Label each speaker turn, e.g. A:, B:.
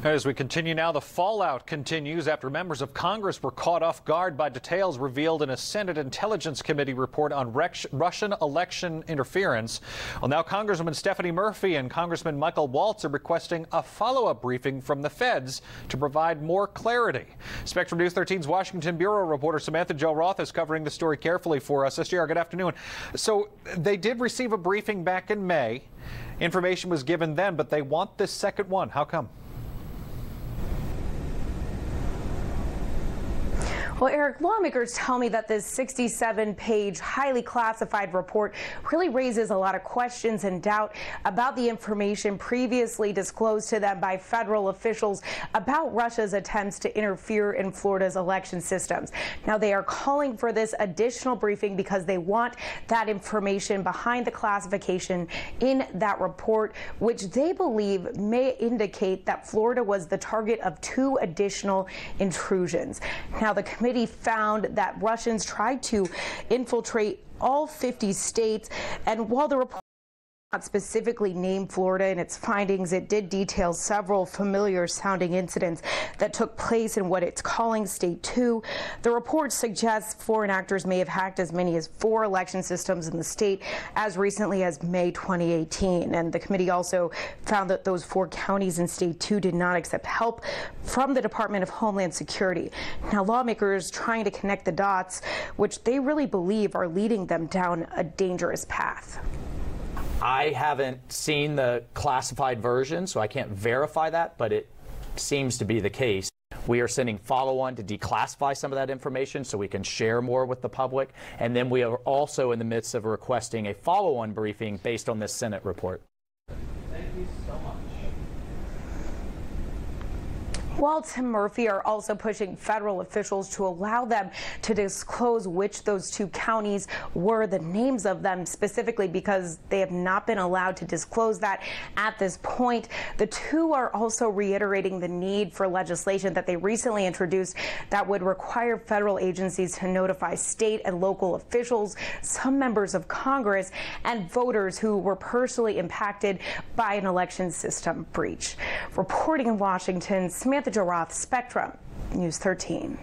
A: As we continue now, the fallout continues after members of Congress were caught off guard by details revealed in a Senate Intelligence Committee report on Russian election interference. Well, now Congresswoman Stephanie Murphy and Congressman Michael Waltz are requesting a follow-up briefing from the feds to provide more clarity. Spectrum News 13's Washington Bureau reporter Samantha-Jo is covering the story carefully for us. SJR, good afternoon. So they did receive a briefing back in May. Information was given then, but they want this second one. How come?
B: Well, Eric, lawmakers tell me that this 67-page, highly classified report really raises a lot of questions and doubt about the information previously disclosed to them by federal officials about Russia's attempts to interfere in Florida's election systems. Now, they are calling for this additional briefing because they want that information behind the classification in that report, which they believe may indicate that Florida was the target of 2 additional intrusions. Now, the committee found that Russians tried to infiltrate all 50 states, and while the report not specifically named Florida in its findings, it did detail several familiar sounding incidents that took place in what it's calling State 2. The report suggests foreign actors may have hacked as many as 4 election systems in the state as recently as May 2018. And the committee also found that those 4 counties in State 2 did not accept help from the Department of Homeland Security. Now, lawmakers trying to connect the dots, which they really believe are leading them down a dangerous path.
C: I haven't seen the classified version, so I can't verify that, but it seems to be the case. We are sending follow-on to declassify some of that information so we can share more with the public. And then we are also in the midst of requesting a follow-on briefing based on this Senate report.
D: Thank you so much.
B: Waltz and Murphy are also pushing federal officials to allow them to disclose which those 2 counties were, the names of them specifically, because they have not been allowed to disclose that at this point. The 2 are also reiterating the need for legislation that they recently introduced that would require federal agencies to notify state and local officials, some members of Congress, and voters who were personally impacted by an election system breach. Reporting in Washington, Samantha-Jo, Spectrum News 13.